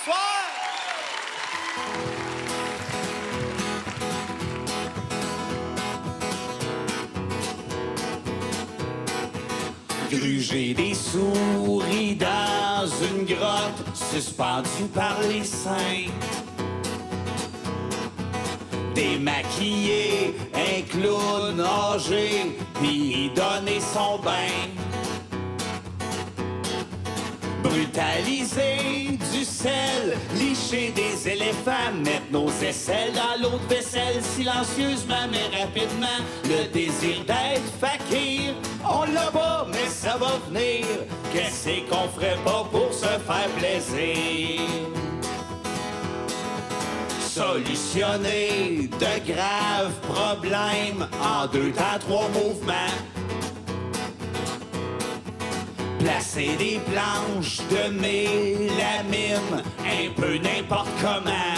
soir! Gruger des souris dans une grotte, suspendue par les seins. Démaquiller un clown âgé, puis donner son bain. Brutaliser du sel, licher des éléphants, mettre nos aisselles dans l'eau de vaisselle silencieusement mais rapidement. Le désir d'être fakir, on l'a pas, mais ça va venir. Qu'est-ce qu'on ferait pas pour se faire plaisir? Solutionner de graves problèmes en 2 temps, 3 mouvements. Placer des planches de mélamine un peu n'importe comment.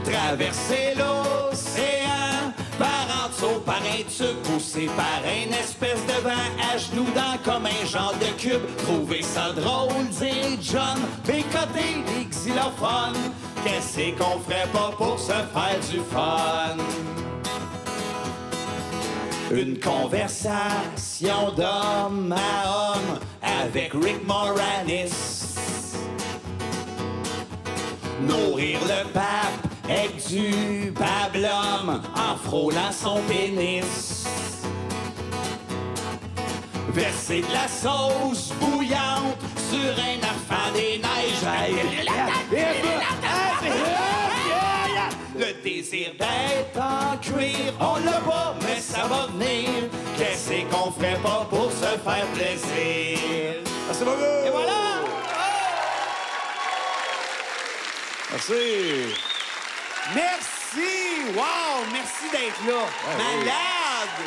Traverser l'océan par en dessous, par un tube, poussé par une espèce de vent à genoux dans comme un genre de cube. Trouver ça drôle, dire John, bécoter des xylophones. Qu'est-ce qu'on ferait pas pour se faire du fun? Une conversation d'homme à homme avec Rick Moranis. Nourrir le pape avec du pablum en frôlant son pénis. Verser de la sauce bouillante sur un enfant des neiges. Le désir d'être en cuir, on l'a pas, mais ça va venir. Qu'est-ce qu'on ferait pas pour se faire plaisir? Merci beaucoup! Et voilà! Merci! Merci! Wow! Merci d'être là! Malade!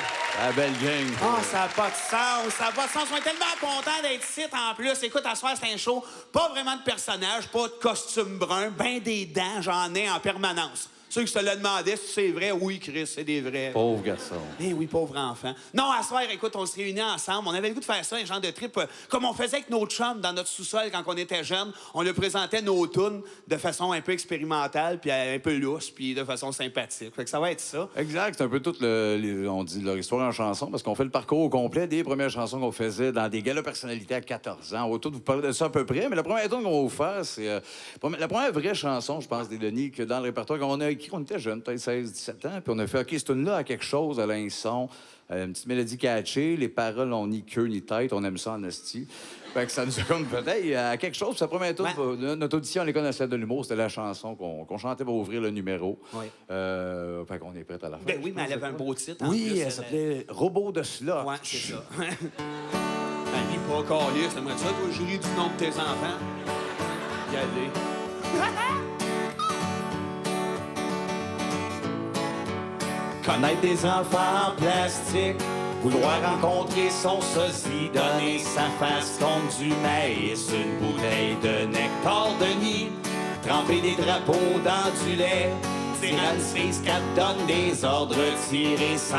La belle gang. Ah, ça n'a pas de sens, ça n'a pas de sens. On est tellement contents d'être ici en plus. Écoute, à soir, c'est un show, pas vraiment de personnages, pas de costume brun, ben des dents, j'en ai en permanence. Ceux qui se le demandaient si c'est vrai, oui, Chris, c'est des vrais. Pauvre garçon. Eh oui, pauvre enfant. Non, à soir, écoute, on se réunit ensemble. On avait le goût de faire ça, un genre de trip, comme on faisait avec nos chums dans notre sous-sol quand on était jeunes. On leur présentait nos tunes de façon un peu expérimentale, puis un peu lousse, puis de façon sympathique. Fait que ça va être ça. Exact, c'est un peu toute on dit leur histoire en chanson, parce qu'on fait le parcours au complet des premières chansons qu'on faisait dans des galas personnalités à 14 ans. On va tout vous parler de ça à peu près, mais la première tune qu'on va vous faire, c'est la première vraie chanson, je pense, des Denis, que dans le répertoire qu'on a écrit, on était jeunes, peut-être 16-17 ans, puis on a fait, OK, cette tune-là a quelque chose, elle a un son, une petite mélodie catchée, les paroles ont ni queue ni tête, on aime ça en esti. Fait que ça nous a comme peut-être à quelque chose. Sa première tune, notre audition à l'École nationale de l'humour, c'était la chanson qu'on chantait pour ouvrir le numéro. Oui. Fait qu'on est prêt à la faire. Ben oui, mais elle avait un beau titre. En Oui, plus, elle s'appelait Robot de slot. Ouais, c'est ça. Ben, lui, pas calé, t'aimerais ça, toi, jury du nom de tes enfants? Y aller. Connaître des enfants en plastique, vouloir rencontrer son sosie, donner sa face contre du maïs, une bouteille de nectar de nid, tremper des drapeaux dans du lait, tirer à une cerise qu'elle donne des ordres, tirer 100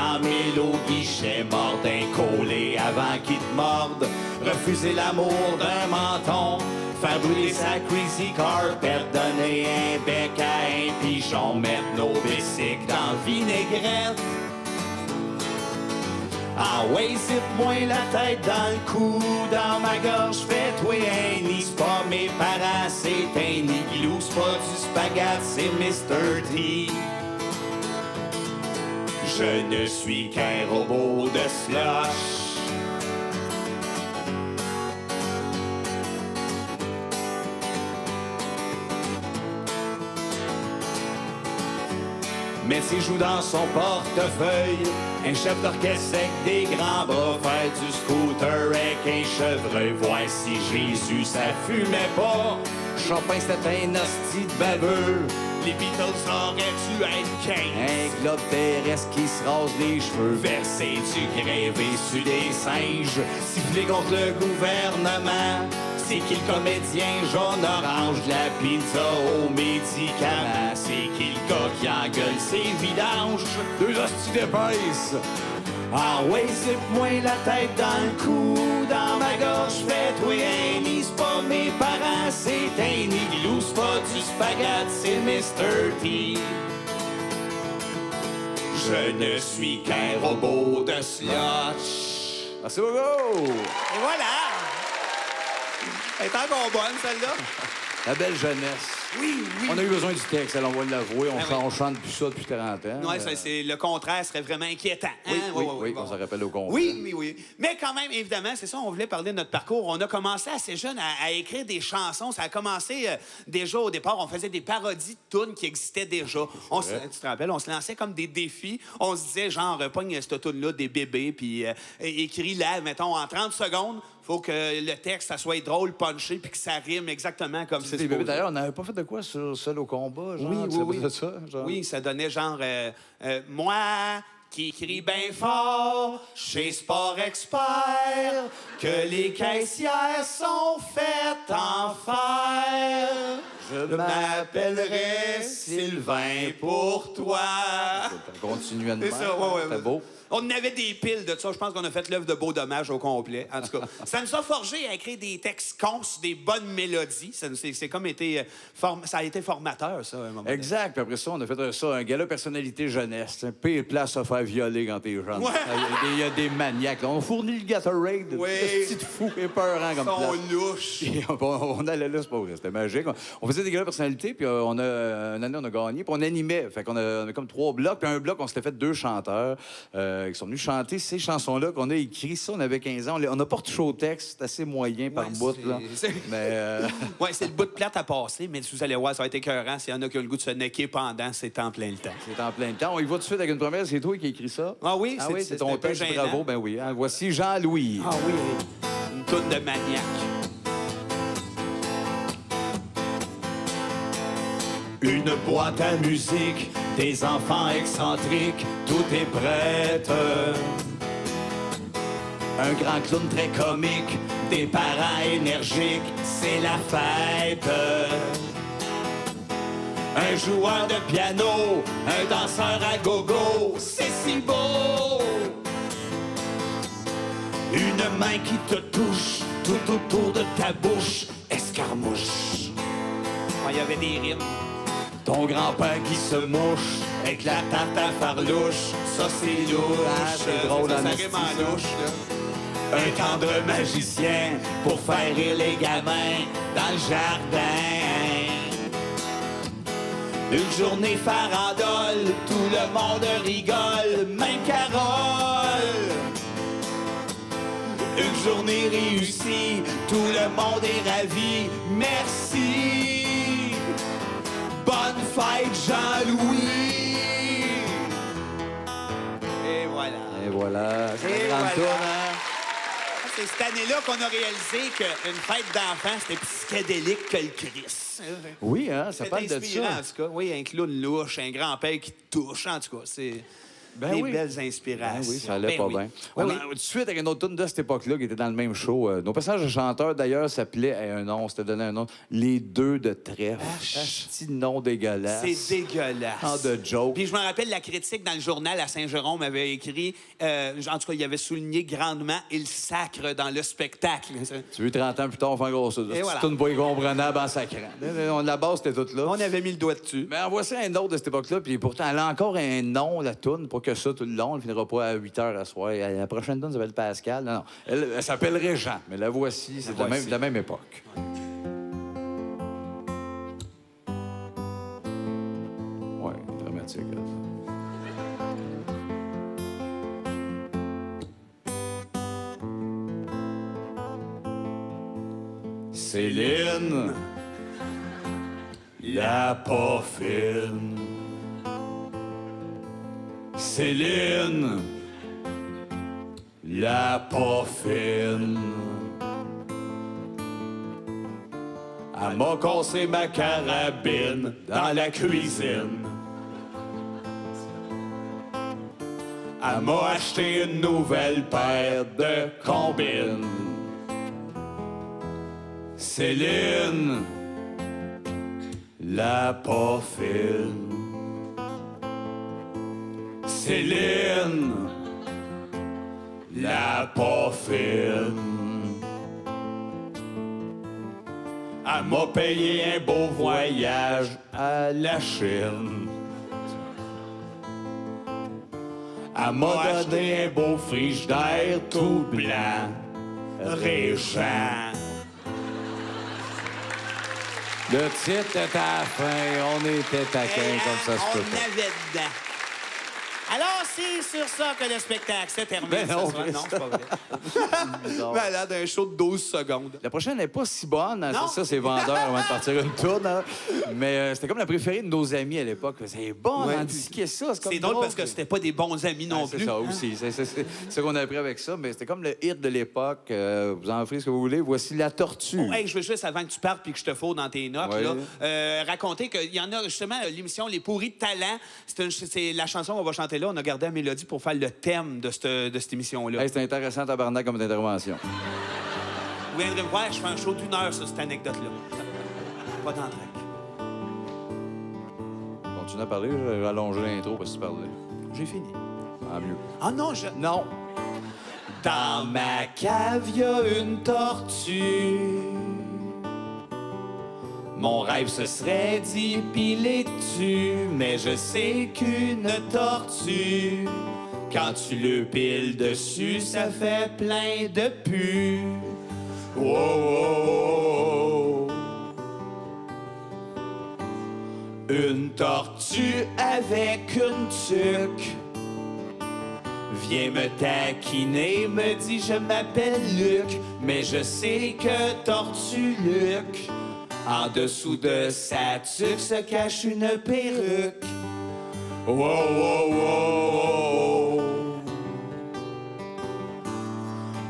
000 au guichet, mordre un collet avant qu'il te morde, refuser l'amour d'un menton, faire brûler sa crazy carpet, donner un bec à un pigeon, mettre nos bicycles dans le vinaigrette. Ah ouais, zip-moi la tête dans le cou, dans ma gorge, fais-toi un nid. C'est pas mes parents, c'est un igloo, c'est pas du spaghette, c'est Mr. T. Je ne suis qu'un robot de slush. Mais s'il joue dans son portefeuille, un chef d'orchestre avec des grands bras, faire du scooter avec un chevreuil, voir si Jésus ça fumait pas. Chopin c'était un hostie de baveux. Les Beatles auraient-tu être 15? Un globe terrestre qui se rase les cheveux, verser du grévé sur des singes, siffler contre le gouvernement. C'est qui le comédien jaune-orange de la pizza aux médicaments? C'est qui le gars qui engueule ses vidanges? Deux hosties d'épaisse. Ah ouais, zip-moi la tête dans le cou, dans ma gorge, fais-toi un nid, c'est pas mes parents, c'est un igloo, c'est pas du spaghette, c'est Mr. T. Je ne suis qu'un robot de slush. Merci beaucoup! Et voilà! Elle est encore bonne, celle-là. La belle jeunesse. Oui, oui. On a eu besoin du texte, alors on va l'avouer. Ben oui. On chante plus ça depuis 40 ans. Non, c'est le contraire serait vraiment inquiétant. Hein? Oui, on s'en rappelle au contraire. Oui. Mais quand même, évidemment, c'est ça, on voulait parler de notre parcours. On a commencé assez jeune à écrire des chansons. Ça a commencé déjà au départ. On faisait des parodies de tunes qui existaient déjà. Tu te rappelles, on se lançait comme des défis. On se disait, genre, pogne cette tune-là des bébés, puis écris-la, mettons, en 30 secondes. Faut que le texte, ça soit drôle, punché, puis que ça rime exactement comme c'est supposé. D'ailleurs, on n'avait pas fait de quoi sur Seul au combat, genre? Oui. Ça, genre? Oui, ça donnait genre moi qui crie bien fort chez Sport Expert que les caissières sont faites en fer. Je m'appellerai Sylvain pour toi. Continue à C'est ça, ouais. C'était beau. On en avait des piles de ça. Je pense qu'on a fait l'œuvre de Beau Dommage au complet. En tout cas, ça nous a forgé à écrire des textes cons, des bonnes mélodies. C'est comme été... ça a été formateur, ça, à un moment Exact. Puis après ça, on a fait ça, un gala personnalité jeunesse. Un pire place à faire violer quand t'es jeune. Ouais. Il y a des maniaques. Là. On fournit le Gatorade. Oui. Petit fou épeurant comme Ils sont place. louches. Puis on allait là, c'est pas vrai, c'était magique. On faisait des galas personnalités, puis une année, on a gagné, puis on animait. Fait qu'on a comme 3 blocs, puis un bloc, on s'était fait 2 chanteurs qui sont venus chanter ces chansons-là qu'on a écrites. Ça, on avait 15 ans. On n'a pas retouché au texte, c'est assez moyen par bout. Là. Mais Oui, c'est le bout de plate à passer, mais vous allez voir, ça va être écœurant. S'il y en a qui ont le goût de se necker pendant, c'est en plein le temps. c'est en plein temps. On y va tout de suite avec une première. C'est toi qui as écrit ça? Ah oui, c'est ton un peu texte. gênant. Bravo, ben oui. Hein. Voici Jean-Louis. Ah oui, une toune de maniaque. Une boîte à musique, des enfants excentriques, tout est prêt. Un grand clown très comique, des parents énergiques, c'est la fête. Un joueur de piano, un danseur à gogo, c'est si beau. Une main qui te touche, tout autour de ta bouche, escarmouche. Il y avait des rimes. Ton grand-père qui se mouche avec la tarte à farlouche, ça c'est louche. c'est drôle, ça en rime en louche, là. Un tendre magicien pour faire rire les gamins dans le jardin. Une journée farandole, tout le monde rigole, même Carole. Une journée réussie, tout le monde est ravi, merci. Bonne fête, Jean-Louis! Et voilà. Et voilà. C'est Et une grande voilà. tourne, hein? C'est cette année-là qu'on a réalisé qu'une fête d'enfant, c'était plus psychédélique que le Christ. Oui, hein, ça C'est parle de inspirant, ça. en tout cas. Oui, un clown louche, un grand-père qui te touche, en tout cas. C'est des belles inspirations. Ben oui, ça allait pas oui. bien. Oui, On oui. a- tout de suite, avec une autre tune de cette époque-là qui était dans le même show. Nos personnages de chanteurs, d'ailleurs, s'appelaient un nom, on s'était donné un nom, Les Deux de Trèfle. Petit nom dégueulasse. C'est dégueulasse. Ah, de joke. Puis je me rappelle, la critique dans le journal à Saint-Jérôme avait écrit, en tout cas, il avait souligné grandement « Il sacre dans le spectacle ». Tu veux 30 ans plus tard, on fait un gros saut. Et voilà. C'est une voix incomprenable en sacrant. La base, c'était toute là. On avait mis le doigt dessus. Mais en voici un autre de cette époque-là, puis pourtant, elle a encore un nom, la toune, pas que ça tout le long. Elle finira pas à 8 h à soir. La prochaine toune s'appelle Pascal. Non. Elle s'appellerait Jean, mais la voici, c'est de la même époque. Ouais, dramatique. Là. Céline, la pas fine. Céline, la pas fine. Elle m'a cassé ma carabine dans la cuisine. Elle m'a acheté une nouvelle paire de combines. Céline, la pas fine. Céline, la pas fine. Elle m'a payé un beau voyage à la Chine. Elle m'a donné un beau frigidaire tout blanc, Régent. Le titre était à la fin. On était taquins comme ça se On peut pas. avait dedans. Alors, c'est sur ça que le spectacle se termine. Ben non, ce soir. Non, c'est pas vrai. Malade, un show de 12 secondes. La prochaine n'est pas si bonne, hein, Non. c'est ça, c'est vendeur avant de partir une tourne. Hein. Mais c'était comme la préférée de nos amis à l'époque. C'est bon, Ouais. on indiquait ça. comme C'est drôle parce que c'était pas des bons amis non C'est plus. ça hein. aussi. C'est ce qu'on a appris avec ça. Mais c'était comme le hit de l'époque. Vous en ferez ce que vous voulez. Voici La Tortue. Oh, hey, je veux juste, avant que tu partes puis que je te fous dans tes notes, Ouais. là, raconter qu'il y en a justement l'émission Les Pourris de talent. C'est la chanson qu'on va chanter là. On a gardé la mélodie pour faire le thème de cette émission-là. Hey, c'était intéressant, tabarnak, comme intervention. Vous viendrez me voir, je fais un show d'1 heure sur cette anecdote-là. Pas d'entraque. Continue à parler. Je vais allonger l'intro parce que tu parlais. J'ai fini. Ah, mieux. Ah non, je... Non. Dans ma cave, y a une tortue. Mon rêve, ce serait d'y piler dessus. Mais je sais qu'une tortue, quand tu le piles dessus, ça fait plein de pu. Oh, oh, oh. Une tortue avec une tuque vient me taquiner, me dit je m'appelle Luc, mais je sais que Tortue Luc, en dessous de sa tuque se cache une perruque. Oh, oh, oh, oh.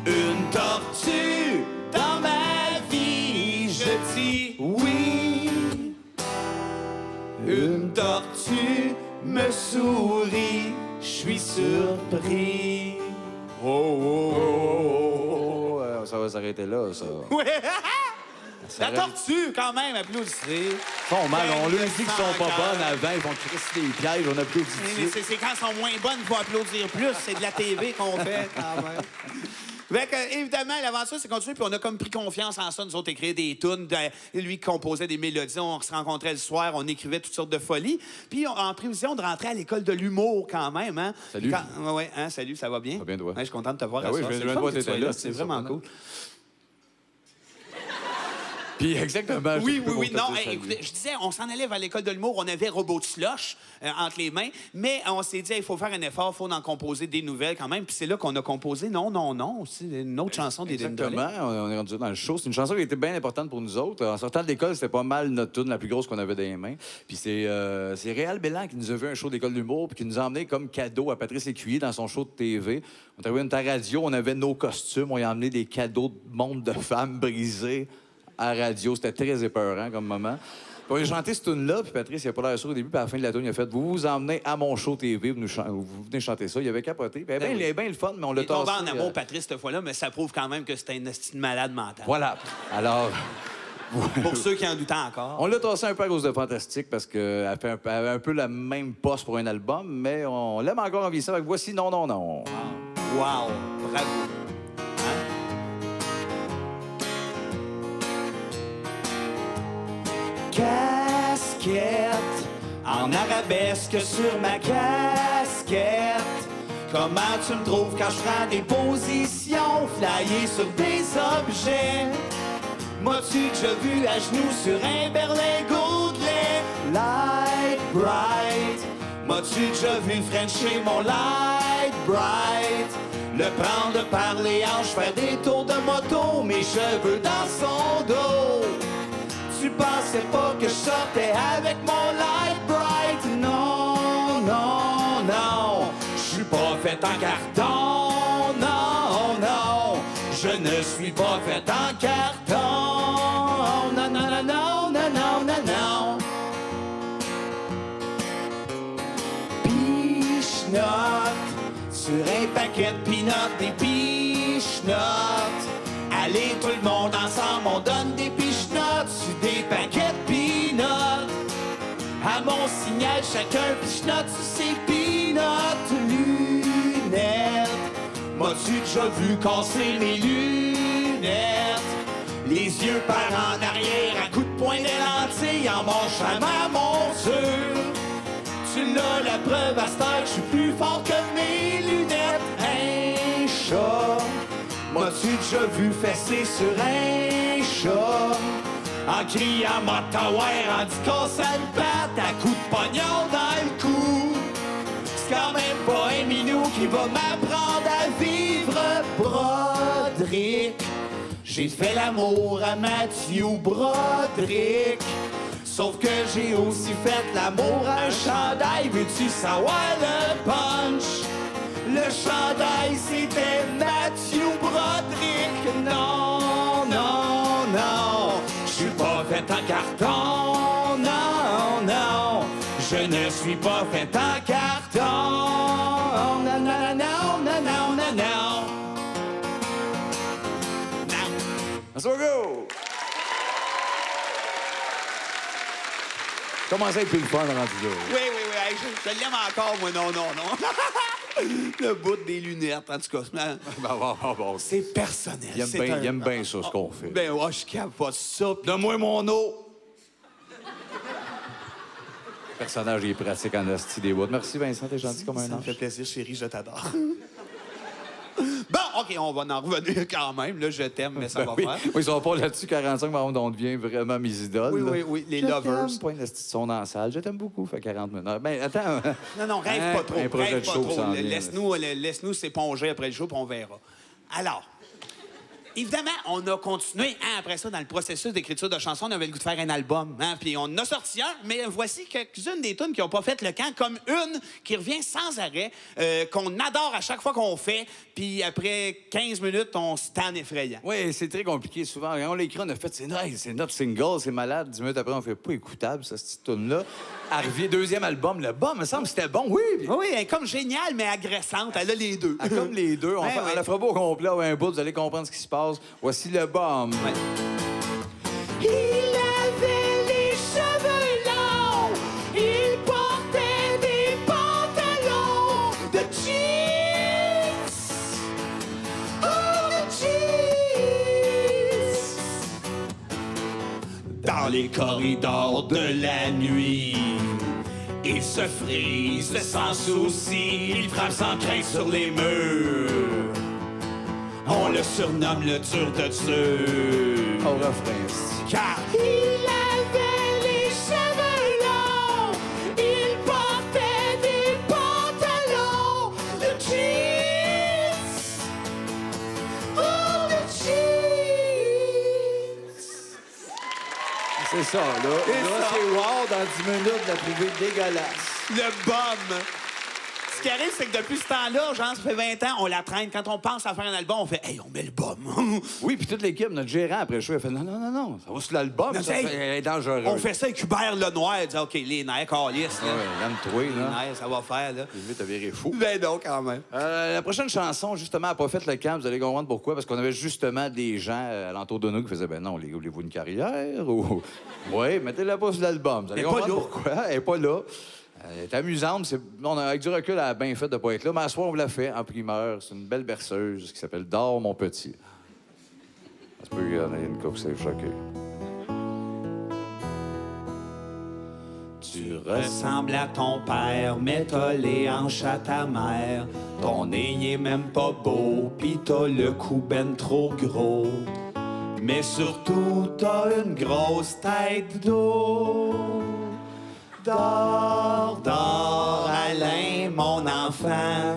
Une tortue dans ma vie, je dis oui. Une tortue me sourit, je suis surpris. Oh, oh, oh, oh. Ça va s'arrêter là, ça. Ouais. La reste- tortue, quand même, applaudissez. Ils font mal. On lui dit qu'ils sont pas bonnes avant. Ils vont crisser des pièges. On applaudit Mais dessus. c'est quand elles sont moins bonnes qu'il faut applaudir plus. C'est de la TV qu'on fait, quand même. Fait que, évidemment, l'aventure s'est continuée, puis on a comme pris confiance en ça, nous autres, écrire des tunes. Lui qui composait des mélodies, on se rencontrait le soir, on écrivait toutes sortes de folies. Puis, en prévision de rentrer à l'école de l'humour, quand même. Hein? Salut. Ouais, hein, salut, ça va bien? Ça va bien, toi? Ouais, je suis content de te voir Ah à oui, soir. je C'est viens le de fun voir que tu t'étais sois là, C'est c'est vraiment surprenant. cool. Puis exactement. Oui, je te écoutez, je disais, on s'en allait vers l'école de l'humour, on avait Robot de Slush entre les mains, mais on s'est dit, il faut faire un effort, il faut en composer des nouvelles quand même. Puis c'est là qu'on a composé Non, non, non, aussi, une autre chanson des Dindolets. Exactement. On est rendu dans le show. C'est une chanson qui était bien importante pour nous autres. En sortant de l'école, c'était pas mal notre tune la plus grosse qu'on avait dans les mains. Puis c'est Réal Bélan qui nous a fait un show d'école d'humour puis qui nous a emmené comme cadeau à Patrice Écuyer dans son show de TV. On est arrivé à une radio, on avait nos costumes, on y a emmené des cadeaux de monde de femmes brisées à la radio. C'était très épeurant comme moment. Puis on a chanté cette tune-là, puis Patrice, il a pas l'air sûr au début, puis à la fin de la tune, il a fait « Vous vous emmenez à mon show TV, vous venez chanter ça. » Il avait capoté. Puis il est bien le fun, mais on Il l'a est tombé tassé. en amour, Patrice, cette fois-là, mais ça prouve quand même que c'était une estime malade mentale. Voilà. Alors... Pour ceux qui en doutaient encore. On l'a tassé un peu à cause de Fantastique parce qu'elle fait elle avait un peu la même poste pour un album, mais on l'aime encore en vieillissant. Voici Non, non, non. Wow, bravo. Casquette en arabesque sur ma casquette. Comment tu me trouves quand je prends des positions flyées sur des objets? M'as-tu déjà vu à genoux sur un berlingot de lait? Light bright. M'as-tu déjà vu frencher mon light bright? Le prendre par les hanches, faire des tours de moto, mes cheveux dans son dos. Tu pensais pas que je sortais avec mon light bright? Non, non, non, je suis pas fait en carton. Non, non, je ne suis pas fait en carton. Non, non, non, non, non, non, non, non. Piche-note sur un paquet de peanuts, des piche-notes. Allez, tout le monde ensemble, on donne des piche-notes sur des paquets de peanuts. À mon signal, chacun piche-note sur ses peanuts. Lunettes, M'as-tu déjà vu casser mes lunettes? Les yeux par en arrière, à coups de poing des lentilles, en manchant ma monture. Tu l'as la preuve à cette heure, je suis plus fort que mes lunettes. Un chat, m'as-tu déjà vu fesser sur un chat? En criant Mottawer, en dit qu'on le patte à coups de pognon dans le cou. C'est quand même pas un minou qui va m'apprendre à vivre, Broderick. J'ai fait l'amour à Mathieu Broderick. Sauf que j'ai aussi fait l'amour à un chandail. Veux-tu savoir le punch? Le chandail, c'était Mathieu Broderick. Non, non, non, je suis pas fait en carton. Non, non, je ne suis pas fait en carton. Non, non, non, non, non, non, non, non. Let's go! Comment ça, être plus le fun rendu là? Oui, hey, je l'aime encore, moi, non, non, non. Le bout des lunettes, en tout cas. Bon. C'est personnel. Il aime bien ça, ce qu'on fait. Ben, ouais, je capote ça. Donne-moi mon eau! Le personnage, il est pratique en hostie des bouts. Merci, Vincent, t'es gentil comme un Ça me ange. fait plaisir, chérie, je t'adore. Bon, OK, on va en revenir quand même. Là, je t'aime, mais ça va Oui, faire. ils sont pas là-dessus 45, mais on devient vraiment mes idoles. Oui, les je lovers. T'aime, point de son dans la salle. Je t'aime beaucoup, fait 40 minutes. Ben, attends. Non, rêve pas trop. Un projet Rêve de pas show trop. s'en vient. Laisse-nous s'éponger après le show, puis on verra. Alors, évidemment, on a continué, après ça, dans le processus d'écriture de chansons, on avait le goût de faire un album, puis on en a sorti un, mais voici quelques-unes des tunes qui n'ont pas fait le camp, comme une qui revient sans arrêt, qu'on adore à chaque fois qu'on fait, puis après 15 minutes, on se tanne effrayant. Oui, c'est très compliqué. Souvent, quand on l'a écrit, on a fait, c'est nice, c'est notre single, c'est malade. 10 minutes après, on fait pas écoutable, ça, cette tune-là. Arrivé deuxième album, le bas, me semble que c'était bon, oui. Oui, elle est comme géniale, mais agressante. Elle a les deux. Ah, comme les deux, on la fera pas au complet ou un bout, vous allez comprendre ce qui se passe. Voici le bum. Ouais. Il avait les cheveux longs, il portait des pantalons de jeans. Oh, de jeans. Dans les corridors de la nuit, il se frise sans souci, il frappe sans crainte sur les murs. On le surnomme le dur de dur. Au refrain. Car il avait les cheveux longs, il portait des pantalons de jeans. Oh, de jeans. C'est ça, là. Là, c'est wow, dans 10 minutes, de la trouver dégueulasse. Le bum. Ce qui arrive, c'est que depuis ce temps-là, genre, ça fait 20 ans, on la traîne. Quand on pense à faire un album, on fait « Hey, on met le bum! » Oui, puis toute l'équipe, notre gérant, après le show, il a fait non, ça va sur l'album, Non, ça hey, c'est dangereux. On fait ça avec Hubert Lenoir. Il dit « OK, les nerfs, calice, là. Ouais, calme-toi, Les là. nerfs, ça va faire, là. » J'ai vu, t'as viré fou. Ben non, quand même. La prochaine chanson, justement, n'a pas fait le camp. Vous allez comprendre pourquoi. Parce qu'on avait justement des gens alentour de nous qui faisaient, ben non, voulez-vous une carrière? Ou, oui, mettez-la pas sur l'album. Vous allez Elle est pas comprendre là. pourquoi. Elle est pas là. Elle est amusante. Avec du recul, elle a bien fait de ne pas être là. Mais à ce soir, on l'a fait en primeur. C'est une belle berceuse qui s'appelle Dors, mon petit. Ça se peut qu'il y en ait une couple qui s'est choquée. Tu ressembles à ton père, mais t'as les hanches à ta mère. Ton nez il est même pas beau, pis t'as le cou ben trop gros. Mais surtout, t'as une grosse tête d'eau. Dors, dors, Alain, mon enfant.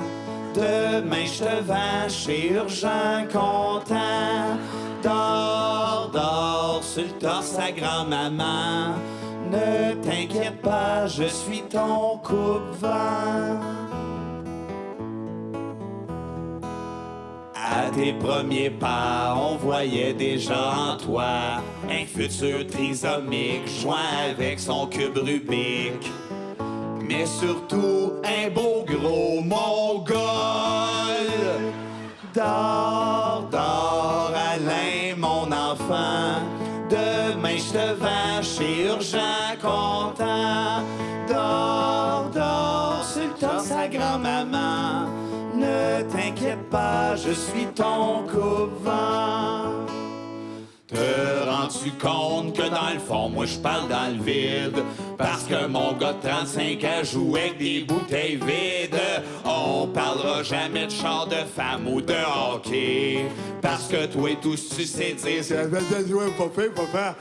Demain, je te vends chez Urgent Content. Dors, dors, sur le torse à grand-maman. Ne t'inquiète pas, je suis ton coupe-vent. À tes premiers pas, on voyait déjà en toi un futur trisomique joint avec son cube Rubik. Mais surtout un beau gros mongol. Dors, dors, Alain, mon enfant. Demain, je te vends chez Urgent Content. Dors, dors, sur le torse à grand-maman. Ne t'inquiète t'inquiète pas, je suis ton couvent. Te rends-tu compte que dans le fond, moi je parle dans le vide? Parce que mon gars de 35 ans joue avec des bouteilles vides. On parlera jamais de char de femme ou de hockey. Parce que toi et tout tu sais dire, c'est la jouer, pas.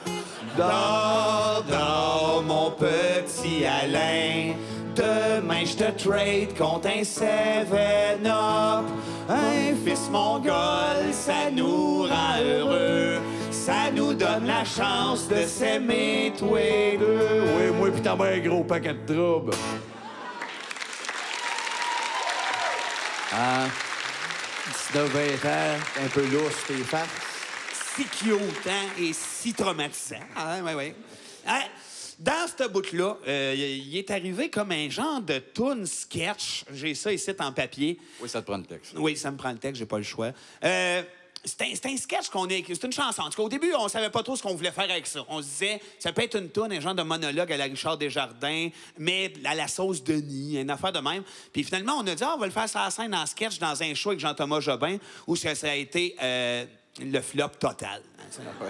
Dors, dors, mon petit Alain. Demain, je te trade contre un 7-up. Un fils mongol, ça nous rend heureux. Ça nous donne la chance de s'aimer, toi et deux. Oui, moi pis ta mère, un gros paquet de troubles. Hein? 19-20 ans, un peu lousse, tes farces. Si cute, hein, et si traumatisant. Ah, oui. Hein, dans ce bout-là, il est arrivé comme un genre de toune sketch. J'ai ça ici en papier. Oui, ça te prend le texte. Oui, ça me prend le texte, j'ai pas le choix. C'est un sketch qu'on a écrit. C'est une chanson. En tout cas, au début, on savait pas trop ce qu'on voulait faire avec ça. On se disait, ça peut être une toune, un genre de monologue à la Richard Desjardins, mais à la sauce Denis, une affaire de même. Puis finalement, on a dit, on va le faire sur la scène en sketch dans un show avec Jean-Thomas Jobin, où ça a été le flop total.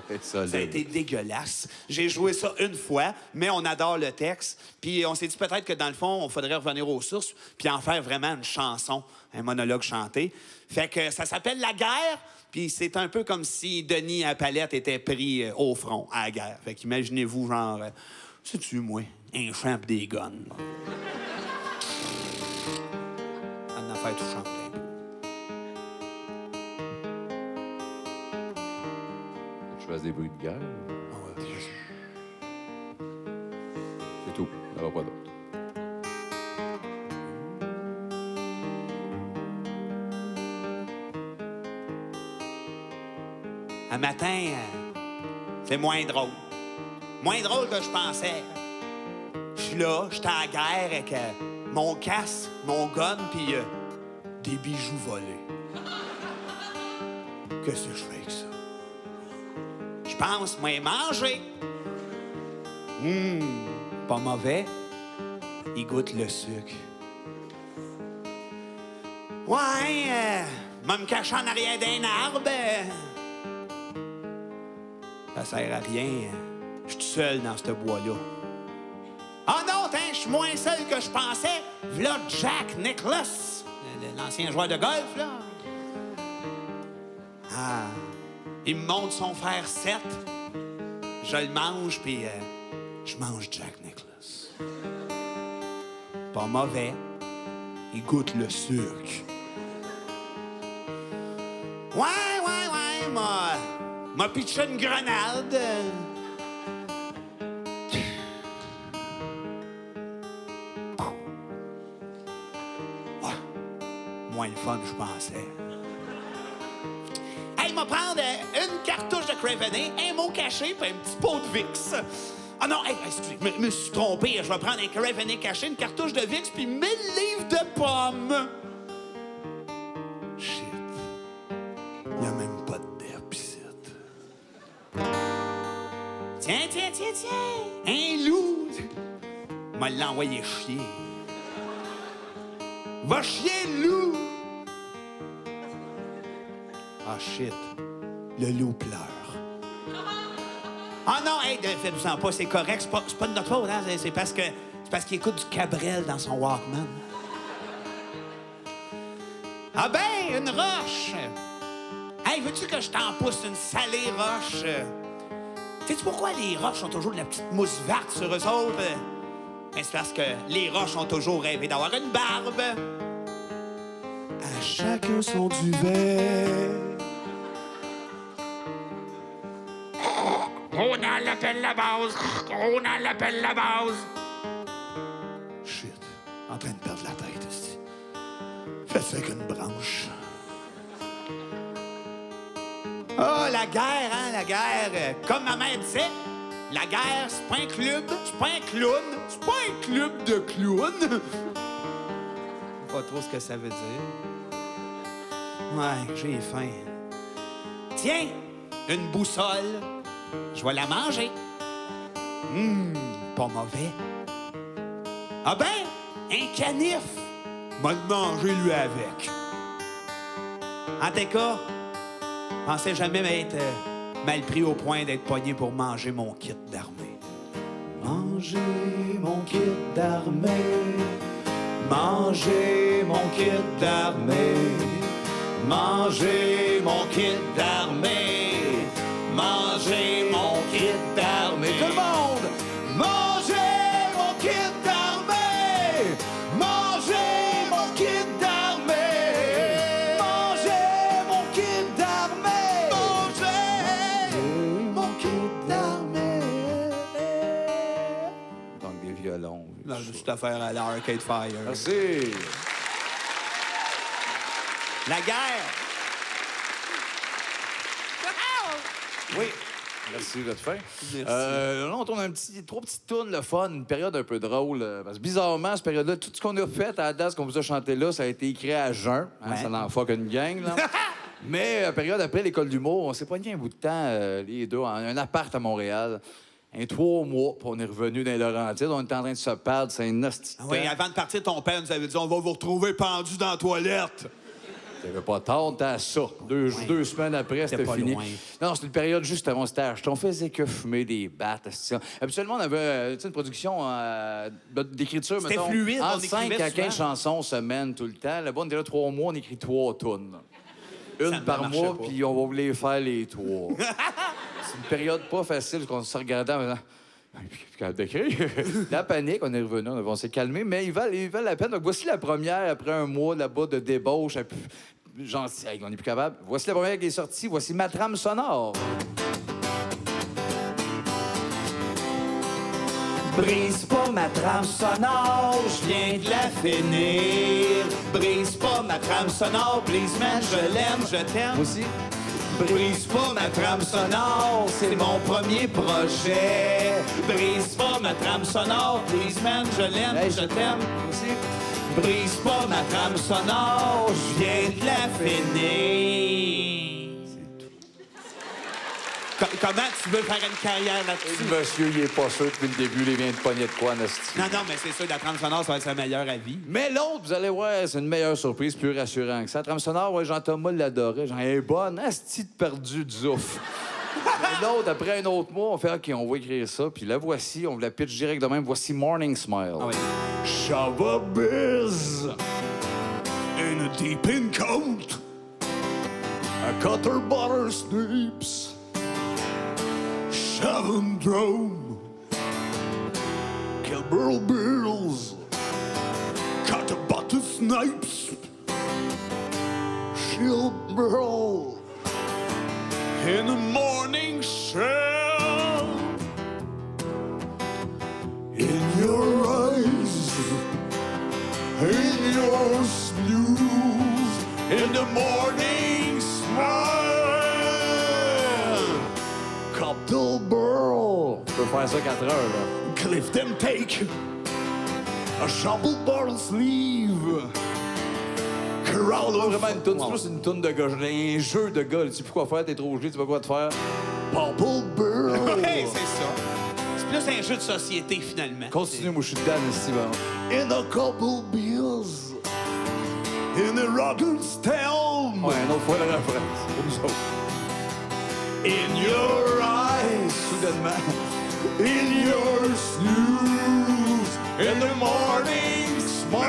Ouais, Ça a été dégueulasse. J'ai joué ça une fois, mais on adore le texte. Puis on s'est dit peut-être que dans le fond, on faudrait revenir aux sources puis en faire vraiment une chanson, un monologue chanté. Fait que ça s'appelle La guerre, puis c'est un peu comme si Denis à Palette était pris au front à la guerre. Fait qu'imaginez-vous, genre, sais-tu, moi, un champ pis des guns. Une affaire touchante. Je fasse des bruits de guerre. Ah ouais, C'est tout. Il n'y en aura pas d'autre. Un matin, c'est moins drôle. Moins drôle que je pensais. Je suis là, j'étais à la guerre avec mon casque, mon gun, puis des bijoux volés. Qu'est-ce que je fais avec ça? Je pense, moi, manger. Pas mauvais. Il goûte le sucre. Ouais, me cacher en arrière d'un arbre. Ça sert à rien. Je suis tout seul dans ce bois-là. Ah non, je suis moins seul que je pensais. V'là Jack Nicklaus, l'ancien joueur de golf, là. Ah, il me montre son fer 7. Je le mange, puis je mange Jack Nicklaus. Pas mauvais. Il goûte le sucre. Ouais, m'a pitché une grenade. Ouais, moins le fun, je pensais. Hey, m'a prendre une cartouche de Craveney, un mot caché, puis un petit pot de Vicks. Ah non, hey, excusez, je me suis trompé. Je vais prendre un Craveney caché, une cartouche de Vicks, puis 1000 livres de pommes. Shit. Il n'y a même pas de derbe ici. Tiens. Un loup. M'a l'envoyé chier. Va chier, le loup. Ah, shit. Le loup pleure. Ah non, hey, faites-vous-en pas, c'est correct. C'est pas de notre faute, hein? C'est parce qu'il écoute du Cabrel dans son Walkman. Ah ben, une roche. Hey, veux-tu que je t'en pousse une salée roche? Sais-tu pourquoi les roches ont toujours de la petite mousse verte sur eux autres? Ben, c'est parce que les roches ont toujours rêvé d'avoir une barbe. À chacun son duvet. On l'appelle la base. On l'appelle la base. Shit. En train de perdre la tête ici. Fais ça avec une branche. Oh, la guerre, hein, la guerre. Comme ma mère disait, la guerre, c'est pas un club, c'est pas un clown, c'est pas un club de clowns. Pas trop ce que ça veut dire. Ouais, j'ai faim. Tiens, une boussole. Je vais la manger. Pas mauvais. Ah ben, un canif. M'a le manger lui avec. En tout cas, pensais jamais m'être mal pris au point d'être pogné pour manger mon kit d'armée. Manger mon kit d'armée. Manger mon kit d'armée. Manger mon kit d'armée. Manger mon kit d'armée. Tout le monde! Manger mon kit d'armée. Manger mon kit d'armée. Manger mon kit d'armée. Manger mon kit d'armée. Donc, des violons. Non, juste affaire à l'Arcade Fire. Merci. La guerre. Oui. Merci, votre fin. Merci. Là, on tourne trois petites tunes, le fun, une période un peu drôle. Parce que bizarrement, cette période-là, tout ce qu'on a fait à la date, ce qu'on vous a chanté là, ça a été écrit à jeun. Hein, Ouais. Ça n'en fuck une gang, là. Mais la période après l'école d'humour, on s'est pogné un bout de temps, les deux, en un appart à Montréal. 3 mois, puis on est revenu dans les Laurentides. On était en train de se perdre, c'est un hostie de Oui, temps. avant de partir, ton père nous avait dit on va vous retrouver pendu dans la toilette. T'avais pas tard, t'as ça. Deux semaines après, c'était pas fini. loin. Non, c'était une période juste avant, c'était acheté. On faisait que fumer des battes. Habituellement, on avait une production d'écriture, C'était mettons, fluide, on entre 5 écrivait à 15 souvent. chansons semaine tout le temps. Là-bas, on était là 3 mois, on écrit 3 tunes. Une ne par marchait mois, pas. puis on va vous les faire les 3. C'est une période pas facile, parce qu'on se regardait en faisant... Puis quand d'écrire, la panique, on est revenu, on s'est calmé, mais ils valent la peine. Donc, voici la première, après un mois là-bas de débauche, genre, hey, on n'est plus capable. Voici la première qui est sortie, voici ma trame sonore. Brise pas ma trame sonore, je viens de la finir. Brise pas ma trame sonore, please man, je l'aime, je t'aime. Moi aussi. Brise pas ma trame sonore, c'est mon premier projet. Brise pas ma trame sonore, please man, je l'aime, Hey, je t'aime. Moi aussi. Brise pas ma trame sonore, je viens de la finir. Comment tu veux faire une carrière là-dessus? Le monsieur, il est pas sûr depuis le début, il vient de pogner de quoi, Nasty. Non, non, mais c'est sûr, la trame sonore, ça va être sa meilleure avis. Mais l'autre, vous allez voir, c'est une meilleure surprise, plus rassurant que ça. La trame sonore, ouais, Jean-Thomas l'adorait. J'en ai bonne, asti de perdu de zouf. Mais l'autre, après un autre mois, on fait OK, on va écrire ça. Puis la voici, on vous la pitch direct de même. Voici Morning Smile. Ah oui. Shava biz in a deep in coat. A cutter butter snips. Seven drone. Kilburl bills. Cut a butter snipes. Shield burl. In the morning shell. In your eyes, in your snooze, in the morning smile. Coptal burl, Tu peux faire ça 4 heures, là. cliff them take a shovel bar sleeve. Corral Pas of vraiment une toune, c'est plus une toune de gars. Un jeu de gars. Tu sais plus quoi faire, t'es trop gelé, tu sais pas quoi te faire. Popple burl. Ouais, c'est ça. C'est plus un jeu de société, finalement. Continue, moi je suis dedans, Nasty, bon. In a couple bills. In a rotten stelm. Ouais, une autre fois le refrain. C'est pour nous autres. In your eyes, Soudainement. in your snooze, in the morning smile.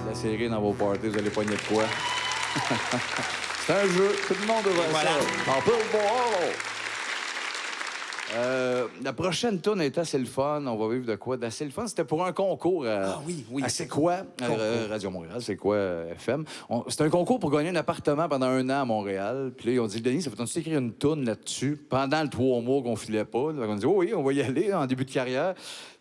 La série dans vos parties, vous allez pogner de quoi? C'est un jeu, tout le monde devrait Voilà. ça. En peut le voir. La prochaine tourne est assez le fun. On va vivre de quoi d'assez le fun. C'était pour un concours à C'est quoi? Radio Montréal, C'est quoi FM. C'était un concours pour gagner un appartement pendant 1 an à Montréal. Puis là, ils ont dit, Denis, ça fait-tu écrire une tourne là-dessus pendant le 3 mois qu'on filait pas? Là, on a dit, oh, oui, on va y aller en début de carrière.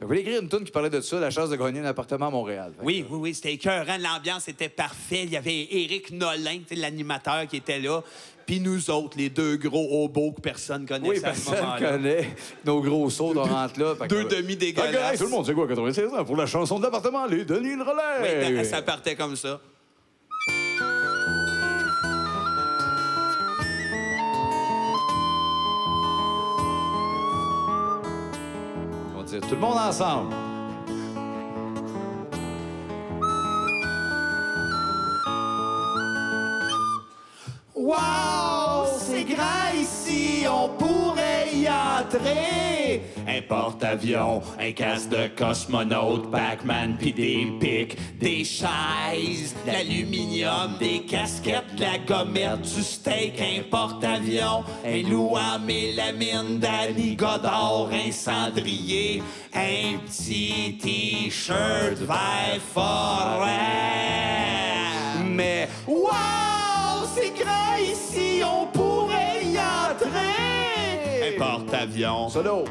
On voulait écrire une tourne qui parlait de ça, la chance de gagner un appartement à Montréal. Fait que, Oui, oui, oui, c'était écœurant. L'ambiance était parfaite. Il y avait Éric Nolin, tu sais, l'animateur, qui était là. Puis nous autres, les deux gros hobos que personne connaissait Oui, à ce personne moment-là. connaît nos gros sauts, on rentre là. Fait que- Deux demi-dégueulasses. Fait que, hey, tout le monde sait quoi, 96 ans, pour la chanson de l'appartement, les Denis le relais. Oui, ça partait comme ça. On va dire tout le monde ensemble. Wow, c'est grand ici, on pourrait y entrer. Un porte-avions, un casque de cosmonaute, Pac-Man pis des pics, des chaises, de l'aluminium, des casquettes, de la gommette, du steak, un porte-avions, un loup en mélamine, Danny Godard, un cendrier, un petit t-shirt vert forêt. Mais wow, c'est grand ici, on pourrait y entrer. Un porte-avions. Solo.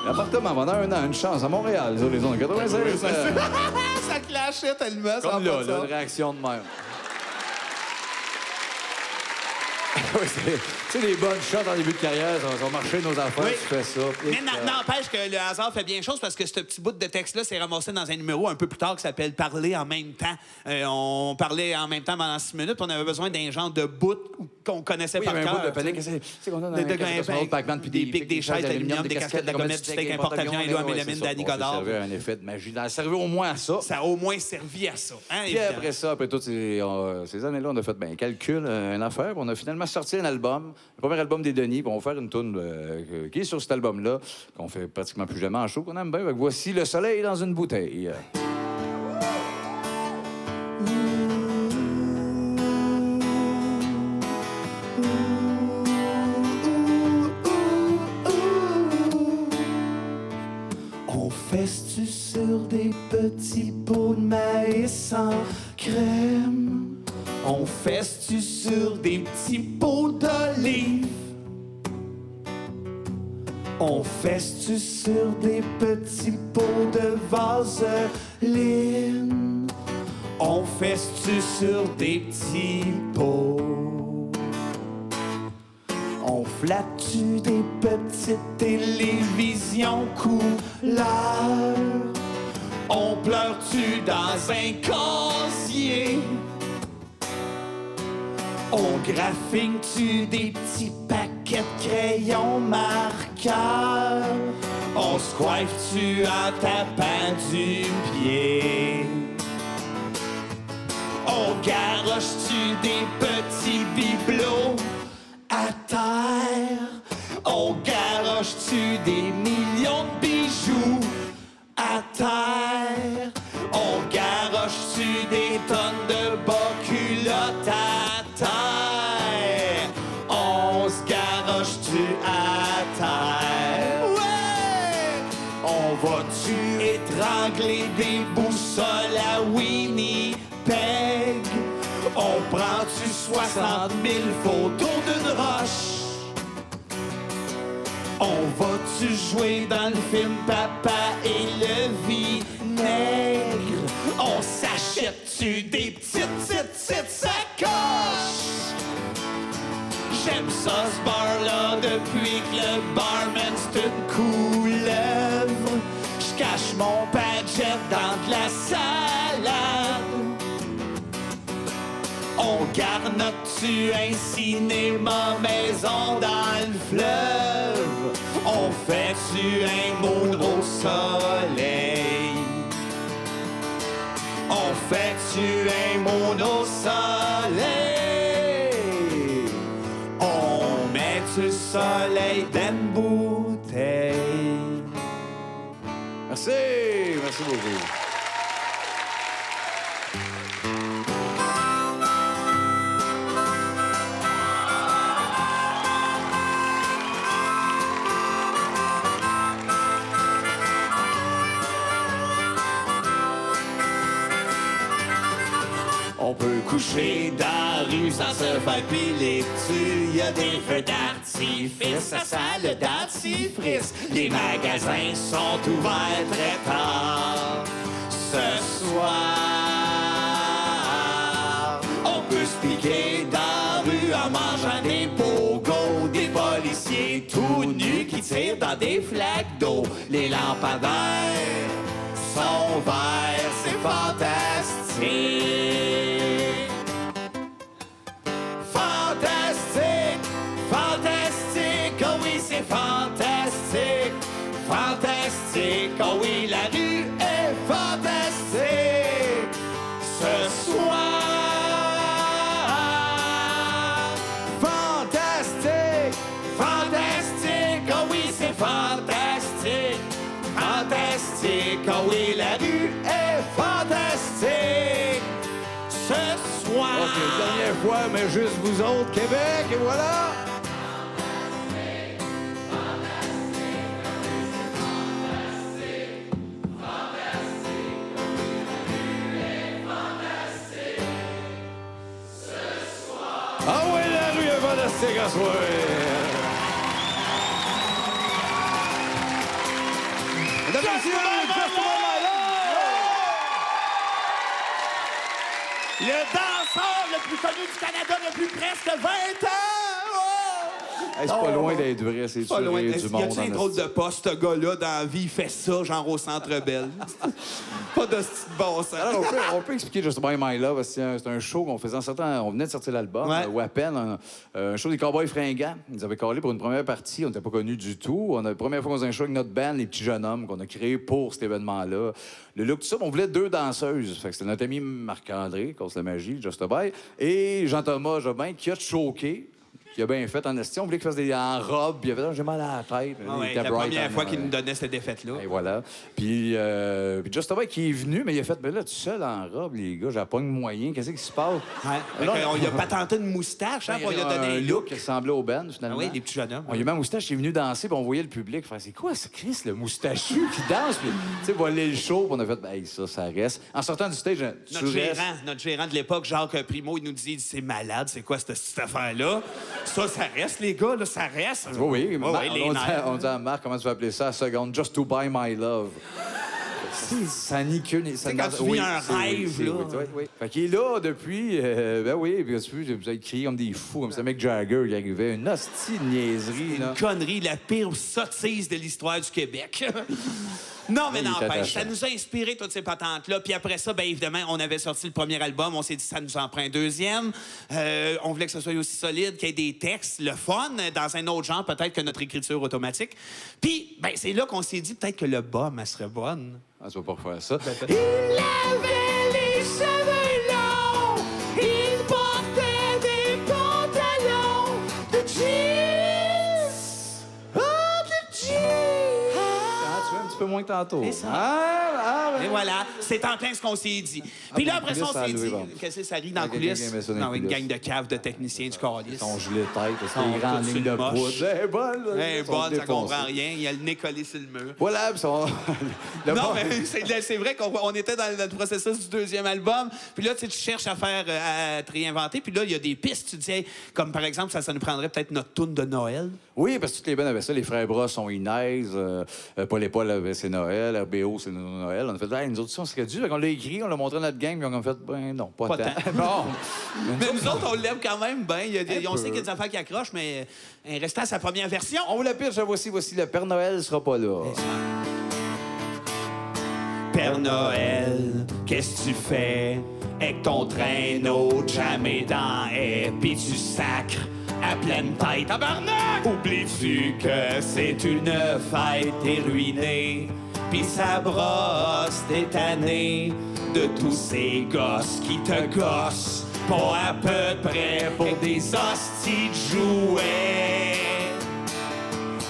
L'appartement pendant un an, une chance à Montréal, sur les zones 96. Ça clashait tellement. Comme là, une réaction de même. Oui, c'est des bonnes shots en début de carrière, ça va marcher nos affaires, Oui. tu fais ça. Mais n'empêche que le hasard fait bien chose parce que ce petit bout de texte-là s'est ramassé dans un numéro un peu plus tard qui s'appelle « Parler en même temps ». On parlait en même temps pendant 6 minutes, on avait besoin d'un genre de bout qu'on connaissait Oui, par il y avait cœur. un bout de panique. C'est qu'on a dans Des un casque Pac-Man, puis des pics, des chaises d'aluminium, des casquettes, de la gommette, du steak, un porte-avions, un loup à mélamine, Danny Godard. Ça servait à un effet de magie. Ça servait au moins à ça. Ça a au moins servi à ça. Hein, Puis évidemment. après ça, après toutes ces années-là, on a fait un calcul, une affaire, puis on a finalement sorti un album, le premier album des Denis, puis on va faire une toune qui est sur cet album-là, qu'on fait pratiquement plus jamais en show, qu'on aime bien. Fait que voici Le soleil dans une bouteille. On fesse-tu sur des petits pots de maïs sans crème? On fesse-tu sur des petits pots d'olive? On fesse-tu sur des petits pots de vaseline? On fesse-tu sur des petits pots? On flatte-tu des petites télévisions couleur? On pleure-tu dans un casier? On graphine-tu des petits paquets de crayons marqueurs? On se coiffe-tu en tapant du pied? On garoche-tu des petits bibelots à terre? On garoche-tu des millions de bijoux à terre? On garoche-tu des tonnes de bas culottes à terre? On se garoche-tu à terre? Ouais! On va-tu étrangler des boussoles à Winnipeg? On prend-tu 60 000 photos d'une roche? On va-tu jouer dans le film Papa et le vinaigre? On s'achète-tu des petites sacoches? J'aime ça ce bar-là depuis que le barman c'est une couleuvre. J'cache mon budget dans de la salade. On garnote-tu un cinéma maison dans le fleuve? On fait-tu un moon au soleil? On fait-tu un moon au soleil? On met-tu le soleil dans une bouteille? Merci! Merci beaucoup. On peut coucher dans la rue sans se faire piler dessus. Y a des feux d'artifice, ça sent le dentifrice. Les magasins sont ouverts très tard. Ce soir, on peut se piquer dans la rue en mangeant des pogos. Des policiers tout nus qui tirent dans des flaques d'eau. Les lampadaires sont verts, c'est fantastique. Fantastique, fantastique, oh oui c'est fantastique. Fantastique, oh oui la rue est fantastique. Ce soir, romantique. Ah oui, la rue est fantastique. Ce soir. OK, dernière fois, mais juste vous autres, Québec, et voilà! Ah oui, la rue est fantastique à soir! Mesdames et messieurs, Just About My Love! Le danseur le plus connu du Canada depuis presque 20 ans! Hey, c'est pas loin d'être vrai, c'est Pas sûr, loin. il y a Y du monde a-tu un en drôle esti. de poste, ce gars-là, dans la vie, il fait ça, genre au Centre Bell? Pas de style bon sens. Alors, on peut expliquer Just By My Love, parce que c'est un show qu'on faisait en certain... On venait de sortir l'album, Ouais. ou à peine, un show des Cowboys fringants. Ils nous avaient collé pour une première partie, on n'était pas connus du tout. La première fois qu'on faisait un show avec notre band, Les Petits Jeunes Hommes, qu'on a créé pour cet événement-là. Le look, tout ça, on voulait 2 danseuses. Fait que c'était notre ami Marc-André, cause la magie, Just By, et Jean-Thomas Jobin, qui a choqué. Qui a bien fait en esti. On voulait qu'il fasse des en robe, puis il a fait j'ai mal à la tête. Ah Il ouais, était la bright première en- fois qu'il nous donnait cette défaite-là. Et voilà. Puis Just About qui est venu, mais il a fait, ben là, tout seul en robe, les gars, j'ai pas de moyen. Qu'est-ce qui se passe? Ouais. Fait Là, qu'on lui a patenté une moustache, hein, pour lui a donné un look. qui ressemblait au Ben, finalement. Ah oui, des petits jeunes hommes. On lui a mis un moustache, il est venu danser, puis on voyait le public faire c'est quoi ce Chris, le moustachu qui danse? Puis, tu sais, voilà le show, puis on a fait, ben, ça reste. En sortant du stage, Notre gérant de l'époque, Jacques Primo, il nous disait c'est malade, c'est quoi cette affaire-là? Ça reste, les gars, là, ça reste. Oui, oui. Ouais, les on, nerfs. on dit à Marc, comment tu vas appeler ça à seconde? Just to buy my love. Ça nie que... C'est quand tu vis un rêve, là. Oui. Fait qu'il est là depuis... ben oui, puis vous avez crié comme des fous, comme ça, Mick Jagger qui arrivait. Une hostie de niaiserie, là. Une connerie, la pire sottise de l'histoire du Québec. Non, mais Il est n'empêche, attachant. ça nous a inspiré toutes ces patentes-là. Puis après ça, bien évidemment, on avait sorti le premier album. On s'est dit, ça nous en prend un deuxième. On voulait que ce soit aussi solide, qu'il y ait des textes, le fun, dans un autre genre, peut-être que notre écriture automatique. Puis, ben, c'est là qu'on s'est dit, peut-être que le bas, elle serait bonne. Ah, tu vas pas refaire ça. Il avait les cheveux longs, il portait des pantalons de jeans. Ah, de jeans. Ah, tu vois, un petit peu moins que tantôt. C'est ça. Ben. Et voilà, c'est en plein ce qu'on s'est dit. Puis là, après ça, on coulisses, s'est ça a dit, loué, bon. qu'est-ce que ça rit dans Ah, les quelqu'un coulisses? qui aimait ça dans les Non, une coulisses. gang de caves de techniciens du calice. Ton gilet de tête, Sont c'est des grandes tous lignes sur de le moche. poudre. Eh, bonne, là, Hey, ils sont bonne, ça défoncés. comprend rien. Il a le nez collé sur le mur. Voilà, puis son... le Non, bon- mais c'est vrai qu'on était dans le processus du deuxième album. Puis là, tu sais, tu cherches à faire, à te réinventer. Puis là, il y a des pistes. Tu dis, hey, comme par exemple, ça nous prendrait peut-être notre tourne de Noël. Oui, parce que toutes les bandes avaient ça. Les Frères Bras sont Inès, Paul et Paul avait c'est Noël, RBO c'est Noël. On a fait, hey, nous autres, ça, on serait dû. On l'a écrit, on l'a montré à notre gang, puis on a fait, ben non, pas tant. tant. Bon. Mais nous autres, on l'aime quand même bien. On sait qu'il y a des affaires qui accrochent, mais restant à sa première version. On vous la pitch, voici, le Père Noël sera pas là. Père Noël, qu'est-ce que tu fais avec ton traîneau jamais dans haie, pis tu sacres à pleine tête. Tabarnak! Oublies-tu que c'est une fête, t'es ruiné, pis ça brosse, t'es tanné de tous ces gosses qui te gossent, pas à peu près pour des hosties de jouets.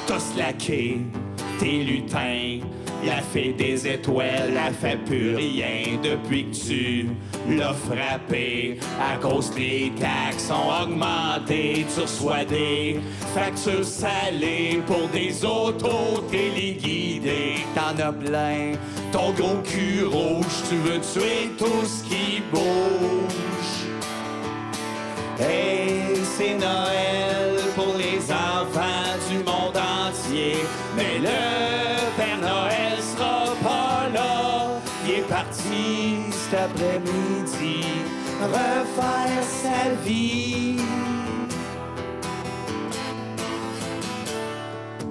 T'as slacké tes lutins, la fée des étoiles, elle fait plus rien depuis que tu l'as frappé. À cause que les taxes ont augmenté, tu reçois des factures salées pour des autos téléguidées. T'en as plein, ton gros cul rouge, tu veux tuer tout ce qui bouge. Hey, c'est Noël pour les enfants du monde entier, mais le Père Noël sera pas là. Il est parti cet après-midi refaire sa vie.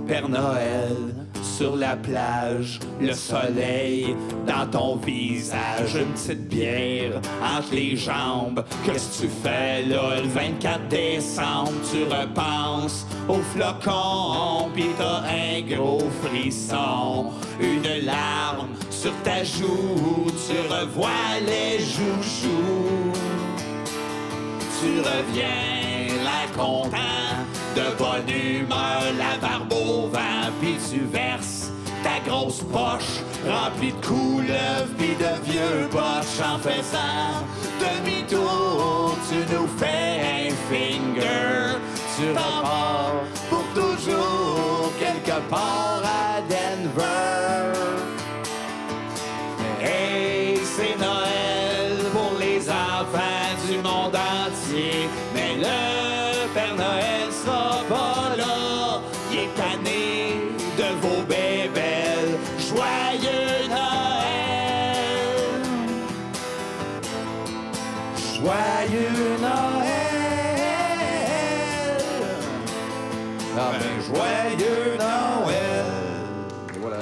Père Noël, sur la plage, le soleil dans ton visage, une petite bière entre les jambes. Qu'est-ce que tu fais là le 24 décembre? Tu repenses aux flocons, pis t'as un gros frisson, une larme sur ta joue, tu revois les joujoux. Tu reviens l'air content, de bonne humeur, la barbe au vent, puis tu verses ta ta grosse poche remplie de couleuvres pis de vieux botches. En faisant demi-tour, tu nous fais un finger. Tu repars pour toujours quelque part à Denver. Hey, c'est Noël pour les enfants du monde entier. Mais le Père Noël sera pas là. Il est tanné de vos bébelles. Joyeux Noël! Joyeux Noël! Ah, ben, Joyeux Noël! Et voilà.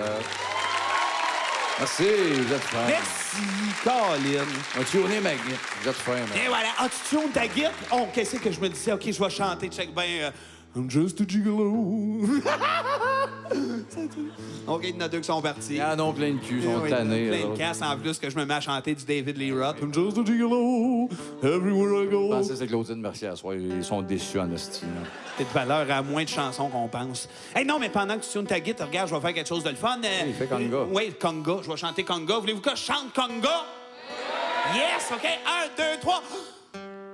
Merci, vous êtes fin. Merci, Colin. Un tuné magnifique. Vous êtes fin, mais... Et voilà. Ah, tu tunes ta guitare? Oh, qu'est-ce que je me disais? OK, je vais chanter. Check bien. I'm just a gigolo. OK, il y en a deux qui sont partis. Ah non, plein de cul, ils sont Oui, tannés. plein eux de autres. casse en plus que je me mets à chanter du David Lee Roth. I'm just a gigolo, everywhere I Je go. pensais que c'est Claudine Mercier à soir. Ils sont déçus en esti. là. C'est de valeur à moins de chansons qu'on pense. Hey, non, mais pendant que tu tunes ta guitare, regarde, je vais faire quelque chose de le fun. Il fait conga. Oui, conga. Je vais chanter conga. Voulez-vous que je chante conga? Yes, OK. 1, 2, 3.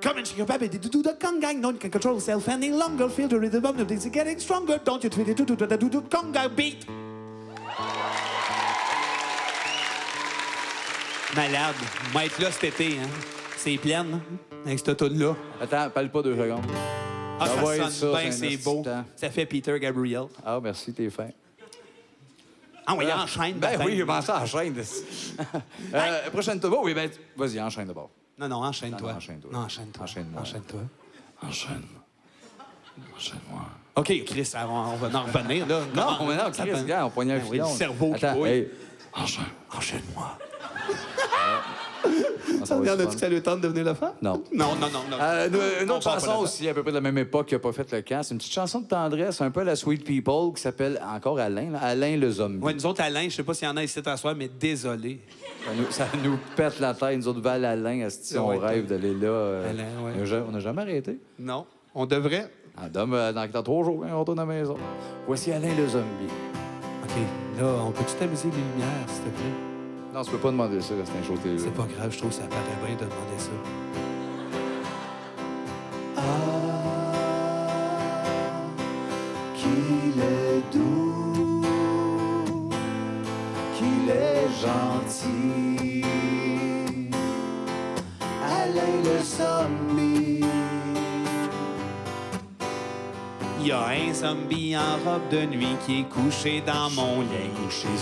Come and shake your baby, do the conga. No one can control yourself any longer. Feel the rhythm of the beats getting stronger. Don't you feel it? Do the conga beat. Malade. Va être là cet été, hein. C'est plein, avec cette auto-là. Attends, parle pas 2 secondes. Ah, Ça va être ça ça, sonne bien, c'est un c'est beau. instant. Ça fait Peter Gabriel. Ah, merci, t'es fin. Ah oui, enchaîne. Ben baptême. oui, je pensais à enchaîne. Prochaine tour. Oui, ben, vas-y, enchaîne d'abord. Non, non, enchaîne-toi. Non, enchaîne-toi. Non, enchaîne-toi. Enchaîne-moi. Enchaîne-toi. Enchaîne-moi. OK, Chris, on va en revenir, là. Non, mais non, Chris, Attends. gars, on poignait un Ben oui, filon. le cerveau qui Attends, bouille. hey. Enchaîne-moi. Ça va Y en être a-tu fun. que ça a eu le temps de devenir le fan? Non. Non, non, non, non. Une On autre part pas chanson là-dedans. aussi, à peu près de la même époque, qui n'a pas fait le camp. C'est une petite chanson de tendresse, un peu à la Sweet People, qui s'appelle encore Alain, là, Alain le zombie. Ouais, nous autres, Alain, je sais pas s'il y en a ici à soir, mais désolé. Ça nous pète la tête, nous autres, Val Alain, asti, on Ouais, rêve d'aller là. Alain, ouais. On n'a jamais arrêté. Non, on devrait. Ah, dans 3 jours, on retourne à la maison. Voici Alain le zombie. OK, là, on peut-tu t'amuser les lumières, s'il te plaît? Non, tu peux pas demander ça, là, c'est un show télé. C'est pas grave, je trouve que ça paraît bien de demander ça. Qu'il est doux, qu'il est gentil. Alain le zombie. Il y a un zombie en robe de nuit qui est couché dans mon lit.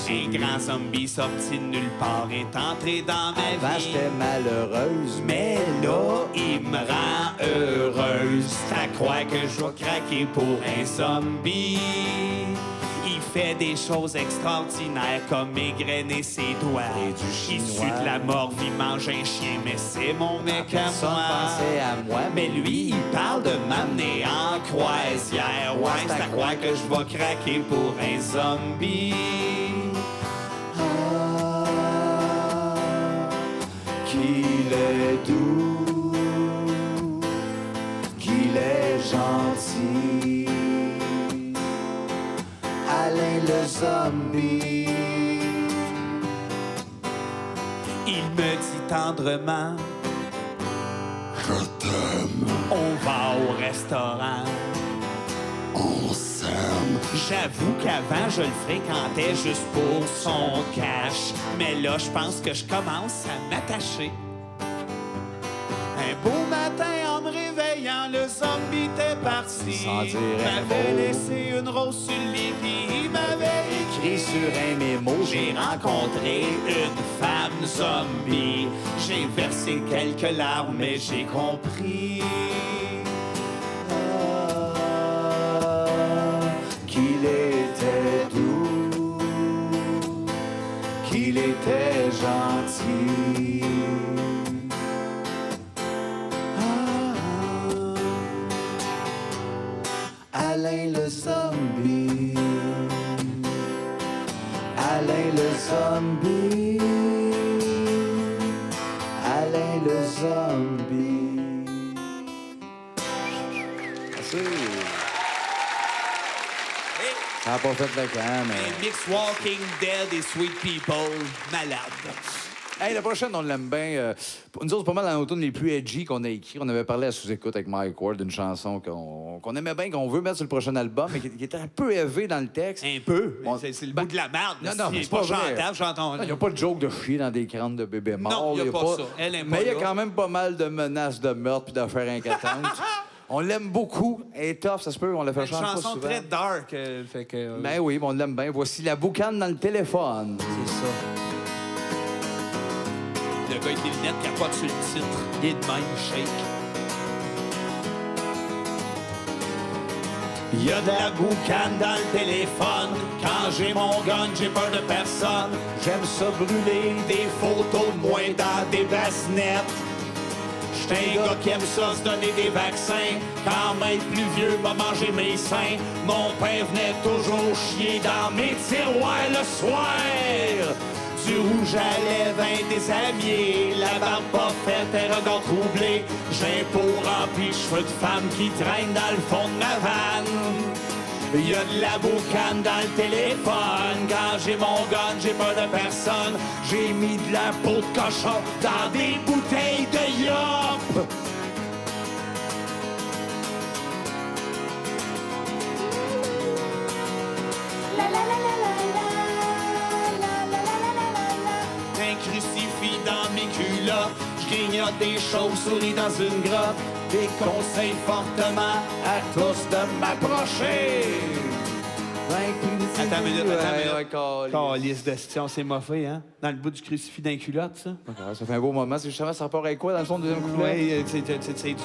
Un grand zombie sorti de nulle part est entré dans ma Avant, vie. j'étais malheureuse, Mais là, il me rend heureuse. Ça croit que je vais craquer pour un zombie. Il fait des choses extraordinaires comme égrener ses doigts. Et du chinois. Issu de la mort, il mange un chien, mais c'est mon mec à personne moi. pensait à moi, Mais lui, il parle de m'amener en croisière. Ouais, ça croit que je vais craquer pour un zombie. Qu'il est doux, qu'il est gentil. Alain le zombie. Il me dit tendrement, Je t'aime, on va au restaurant. on s'aime. J'avoue qu'avant, je le fréquentais juste pour son cash. Mais là, je pense que je commence à m'attacher. Un beau matin, en me réveillant, le zombie était parti. Sans dire Il un m'avait mot. laissé une rose sur le lit, puis il m'avait écrit écrit sur un mémo, j'ai rencontré une femme zombie. J'ai versé quelques larmes, mais j'ai compris. Qu'il était doux, qu'il était gentil. Alain le zombie, Alain le zombie, Alain le zombie. Merci. Ça Ça n'a pas fait le camp, mais... Un mix Walking Dead et Sweet People, malade. Hey, la prochaine, on l'aime bien. Nous autres, pas mal dans nos tunes les plus edgy qu'on a écrit. On avait parlé à sous-écoute avec Mike Ward d'une chanson qu'on aimait bien, qu'on veut mettre sur le prochain album, mais qui était un peu élevé dans le texte. Un peu. On- C'est le bout de la merde. Non, mais c'est c'est pas pas vrai. chantable, j'entends. Il n'y a pas de joke de chier dans des crânes de bébés morts. Non, il y a pas ça. Elle aime Mais pas il y a là. quand même pas mal de menaces de meurtre puis d'affaires inquiétantes. On l'aime beaucoup. Elle est tough, ça se peut. On l'a fait Une chanter pas chanson souvent. très dark. Fait que, Ben oui, mais on l'aime bien. Voici la boucane dans le téléphone. c'est ça. Le gars avec les lunettes capote sur le titre. Il est de même, shake. Il y a de la boucane dans le téléphone. Quand j'ai mon gun, j'ai peur de personne. J'aime ça brûler des photos de moi dans des bassinets. J'étais un gars qui aime ça se donner des vaccins. Quand même plus vieux m'a mangé mes seins. Mon père venait toujours chier dans mes tiroirs le soir. Du rouge à lèvres indéshabillé, la barbe pas faite, un regard troublé. J'ai un pot rempli de cheveux de femme qui traînent dans le fond de ma vanne. Il y a de la boucane dans le téléphone. Quand j'ai mon gun, j'ai peur de personne. J'ai mis de la peau de cochon dans des bouteilles de yop. Un crucifix dans mes culottes. Je grignote des chauves-souris dans une grotte. Des conseils fortement à tous de m'approcher. Attends une minute, Ouais, câlisse. Calice de on s'est moffé, hein? Dans le bout du crucifix d'un culotte, ça? Ok, ça fait un beau moment. C'est justement, ça rapport avec quoi dans le fond du deuxième couplet? Oui, c'est du...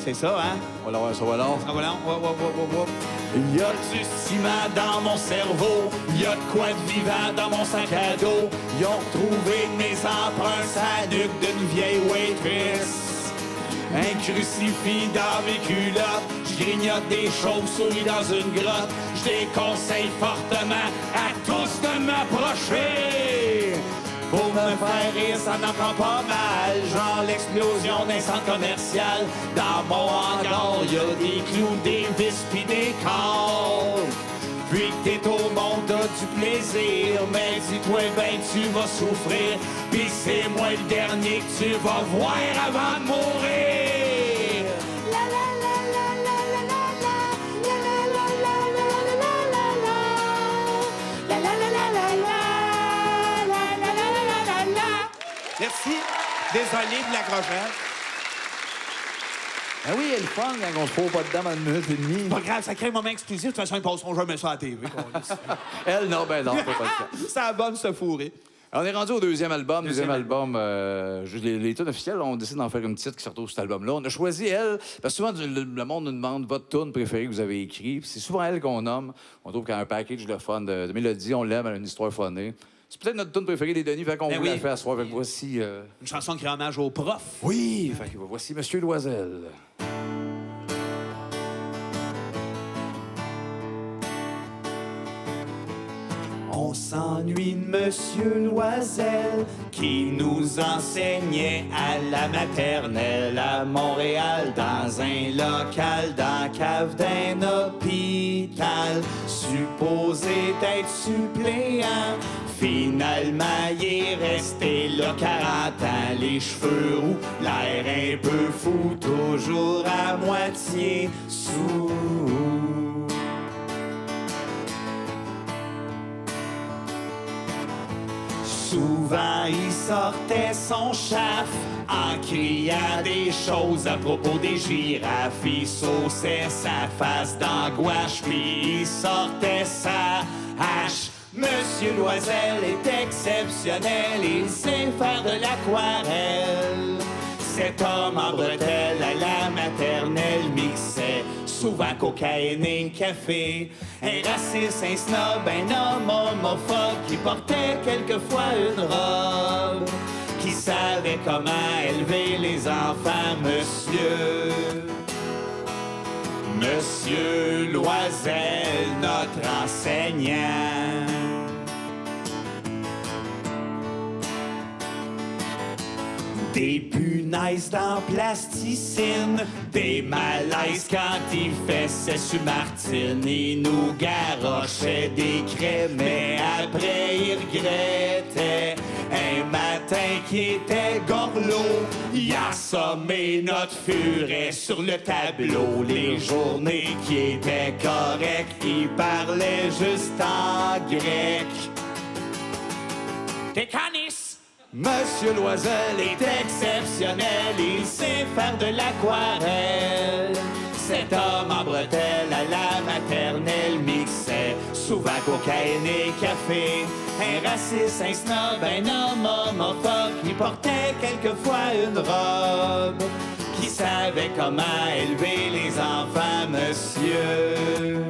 C'est ça, hein? On va voir ça, voilà. Ah, voilà. Wop. Il y a du ciment dans mon cerveau, il y a de quoi de vivant dans mon sac à dos. Ils ont retrouvé mes empreintes à la nuque d'une vieille waitress. Un crucifix dans mes culottes, je grignote des chauves-souris dans une grotte. Je déconseille fortement à tous de m'approcher. Pour me faire rire, ça n'en prend pas mal. Genre l'explosion d'un centre commercial. Dans mon hangar, il y a des clous, des vis pis des cordes. Puis que t'es au monde, t'as du plaisir. Mais dis-toi, ben tu vas souffrir. Pis c'est moi le dernier que tu vas voir avant de mourir. Merci. Désolé de l'accrochage. Ben oui, elle est fun quand on se trouve pas dedans dans une minute et demie. Pas grave, ça crée un moment exclusif. De toute façon, ils passeront jamais ça à la TV. Elle, non, ben non, c'est pas le cas. Ça bonne se fourrer. On est rendu au deuxième album. Deuxième album. album, juste les tunes officielles, on décide d'en faire une petite qui se retrouve sur cet album-là. On a choisi elle, parce que souvent, le monde nous demande votre tune préférée que vous avez écrite. C'est souvent elle qu'on nomme. On trouve qu'elle a un package de fun, de mélodie, on l'aime, elle a une histoire funnée. C'est peut-être notre tune préférée des Denis, fait qu'on Ben voulait oui. la faire ce soir. Fait que voici... Une chanson qui rend hommage au prof. Oui, fait que voici Monsieur Loisel. On s'ennuie de Monsieur Loisel qui nous enseignait à la maternelle à Montréal dans un local dans la cave d'un hôpital supposé d'être suppléant. Finalement, il est resté là 40 ans, les cheveux roux, l'air un peu fou, toujours à moitié sous. Souvent, il sortait son chaf en criant des choses à propos des girafes. Il saussait sa face d'angoisse, puis il sortait sa hache. Monsieur Loisel est exceptionnel, il sait faire de l'aquarelle. Cet homme en bretelles à la maternelle mixait souvent cocaïne et café. Un raciste, un snob, un homme homophobe qui portait quelquefois une robe. Qui savait comment élever les enfants, monsieur. Monsieur Loisel, notre enseignant. Des punaises dans plasticine, des malaises quand il fessait sur Martine. Il nous garochait des craies, mais après il regrettait. Un matin qui était gorlot, il a assommé notre furet sur le tableau. Les journées qui étaient correctes, il parlait juste en grec. T'es canis! Monsieur Loisel est exceptionnel, il sait faire de l'aquarelle. Cet homme en bretelle à la maternelle mixait souvent cocaïne et café. Un raciste, un snob, un homme homophobe qui portait quelquefois une robe. Qui savait comment élever les enfants, monsieur.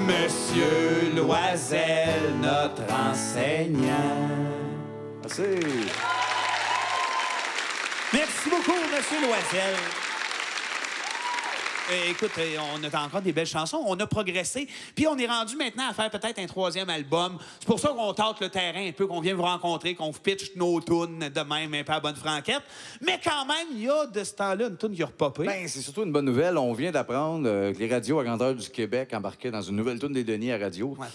Monsieur Loisel, notre enseignant. Merci. Merci beaucoup, Monsieur Loisel. Écoute, on a encore des belles chansons. On a progressé. Puis on est rendu maintenant à faire peut-être un 3e album. C'est pour ça qu'on tente le terrain un peu, qu'on vient vous rencontrer, qu'on vous pitch nos tunes de même un peu à bonne franquette. Mais quand même, il y a de ce temps-là une tune qui a repopé. Ben, c'est surtout une bonne nouvelle. On vient d'apprendre que les radios à grandeur du Québec embarquaient dans une nouvelle tune des Denis à radio. Ouais.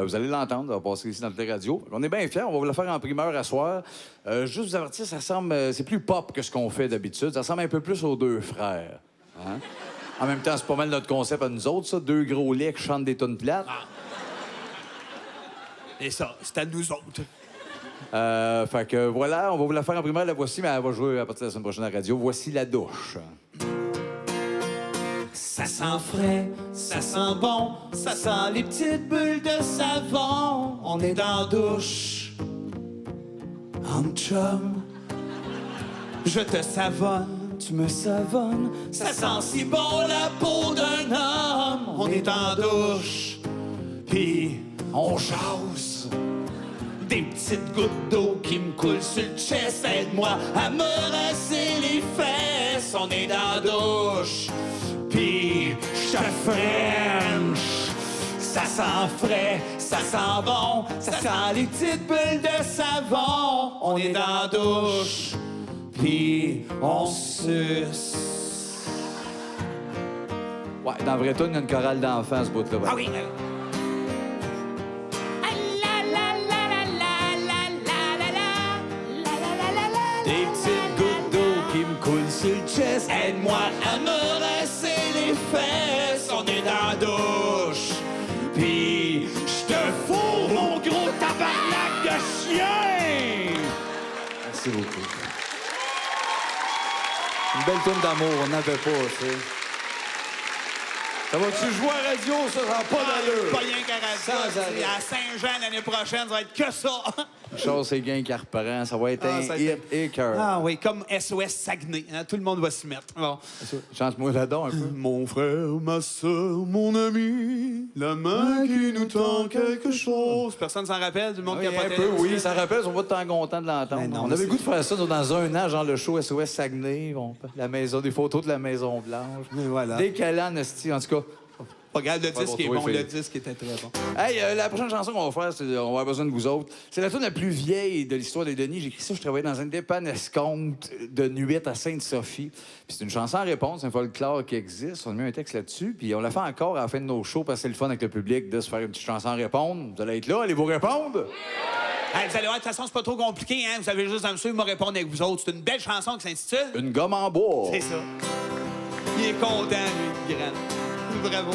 Vous allez l'entendre, ça va passer ici dans toutes les radios. On est bien fiers, on va vous la faire en primeur à soir. Juste vous avertir, ça ressemble... c'est plus pop que ce qu'on fait d'habitude. Ça ressemble un peu plus aux Deux Frères. Hein? En même temps, c'est pas mal notre concept à nous autres, ça. 2 gros laits qui chantent des tonnes plates. Ah. Et ça, c'est à nous autres. Fait que voilà, on va vous la faire en primeur, la voici, mais elle va jouer à partir de la semaine prochaine à la radio. Voici La Douche. Ça sent frais, ça sent bon, ça sent les petites bulles de savon. On est dans la douche. En chum, je te savonne. Tu me savonnes, ça sent si bon la peau d'un homme. On est en douche, puis on jase. Des petites gouttes d'eau qui me coulent sur le chest. Aide-moi à me rincer les fesses. On est dans la douche, puis je te French. Ça sent frais, ça sent bon, ça sent les petites bulles de savon. On est dans la douche, puis on suce. Ouais, dans la vraie tune, il y a une chorale d'enfants, ce bout-là. Ah oui, Des petites gouttes d'eau qui me coulent sur le chest. Aide-moi à me rincer les fesses. On est dans la douche, puis je te fourre mon gros tabarnak de chien. Merci beaucoup. Une belle toune d'amour, on n'avait pas, tu sais. Ça va-tu jouer à radio, ça? Ça n'a pas d'allure. pas rien qu'à radio. Sans arrêt. À Saint-Jean l'année prochaine, ça va être que ça. Chose, c'est gain qui reprend. Ça va être un ça hit et cœur. Ah oui, comme SOS Saguenay. Hein, tout le monde va s'y mettre. Bon. Chante-moi là-dedans un peu. Mon frère, ma soeur, mon ami, la main qui nous tend quelque chose. Personne s'en rappelle du monde Oui, qui a pas un peu, oui, ça rappelle, on va de temps content de l'entendre. Ben non, On mais avait le c'est- goût de faire ça dans un an, genre le show SOS Saguenay, la maison, des photos de la Maison Blanche. Mais voilà. Décalé en esti, en tout cas. Pas grave, le Ouais, disque bon, est toi, bon. Philippe. Le disque était très bon. Hey, la prochaine chanson qu'on va faire, c'est on va avoir besoin de vous autres. C'est la tune la plus vieille de l'histoire des Denis. J'ai écrit ça, je travaillais dans un dépanne-escompte de nuit à Sainte-Sophie. Puis c'est une chanson en réponse, c'est un folklore qui existe. On a mis un texte là-dessus, puis on l'a fait encore à la fin de nos shows parce que c'est le fun avec le public de se faire une petite chanson en répondre. Vous allez être là, allez-vous répondre? Hey, vous allez voir, de toute façon, c'est pas trop compliqué. Hein? Vous avez juste à me suivre, me répondre avec vous autres. C'est une belle chanson qui s'intitule... Une gomme en bois. C'est ça. Il est content, lui, le grand. Bravo.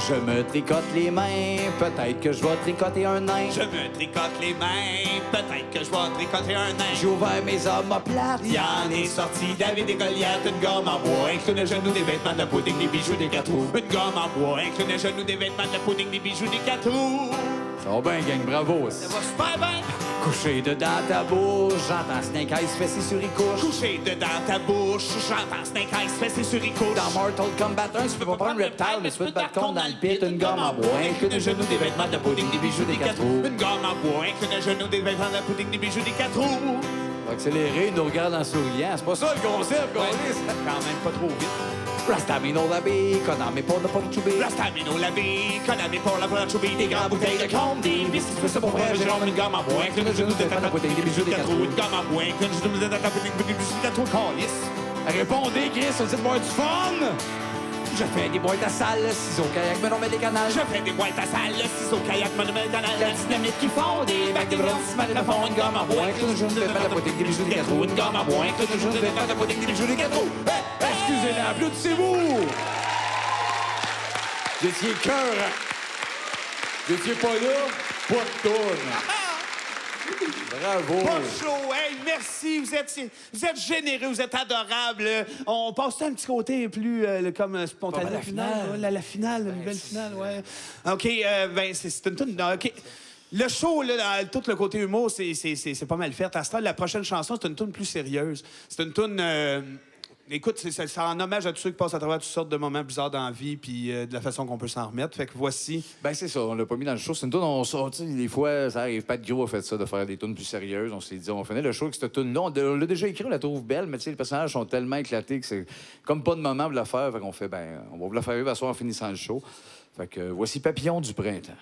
Je me tricote les mains, peut-être que je vais tricoter un nain. Je me tricote les mains, peut-être que je vais tricoter un nain. J'ai ouvert mes omoplates. Il en est sorti David et Goliath, une gomme en bois, inclus le genou, des vêtements, de la pudding, des bijoux, des 4 roues. Une gomme en bois, inclus le genou, des vêtements, de la pudding, des bijoux, des 4 roues. Ça va bien, gang, bravo. Ça va super bien. Couché dedans ta bouche, j'entends Snake Eyes fesser sur les couches. Couché dedans ta bouche, j'entends Snake Eyes fesser sur les couches. Dans Mortal Kombat 1, tu peux pas prendre Reptile, mais tu peux te battre contre dans le pit. Une gomme en bois, inclus le genou, des vêtements, de la pudding, des bijoux, des 4 roues. Une gomme en bois, inclus le genou, des vêtements, de la pudding, des bijoux, des 4 roues. Faut accélérer, il nous regarde en souriant. C'est pas ça le concept, qu'on Ouais, lit. quand même pas trop vite. Rastamino la bille, Konami pour le Ponchubi. Rastamino la vie, Konami pour la Ponchubi, des grandes bouteilles de chrome, des biscuits, c'est pour vrai, Jérôme, une gomme à bois, que le genou de ta poitrine, des bijoux de 4 roues, une gomme à bois, que le genou de ta poitrine, des bijoux de 4 roues, calice. Répondez, Chris, on dit de boire du fun! Je fais des boîtes à salle, ciseaux, kayak, me met des canals. Je fais des boîtes à salle, ciseaux, kayak, monomètre, canal. La dynamite qui fond, des bacs de bronze, mal de fond, une gomme à bois, que le genou de ta poitrine, des bijoux de 4 roues, une gomme à bois, que le genou de ta poitrine, des bijoux de 4 roues. Excusez-les, applaudissez-vous! Vous étiez cœur. Vous étiez pas là, pas de tourne. Bravo. Pas chaud, hey, merci, vous êtes généreux, vous êtes adorables. On passe un petit côté plus comme spontané. La finale. La finale, une belle finale, ouais. OK, ben c'est une toune. OK. Le show, là, tout le côté humour, c'est pas mal fait. À ce temps, la prochaine chanson, c'est une toune plus sérieuse. C'est une toune... écoute, c'est en hommage à tous ceux qui passent à travers toutes sortes de moments bizarres dans la vie puis de la façon qu'on peut s'en remettre. Fait que voici... Ben, c'est ça, on l'a pas mis dans le show. C'est une toune, on sort, tu sais, des fois, ça arrive. Pat Gros a fait ça, de faire des tunes plus sérieuses. On s'est dit, on finit le show avec cette tune-là. On l'a déjà écrit, on la trouve belle, mais tu sais, les personnages sont tellement éclatés que c'est comme pas de moment pour la faire. Fait qu'on fait, ben, on va vous la faire vivre à soir en finissant le show. Fait que voici Papillon du printemps.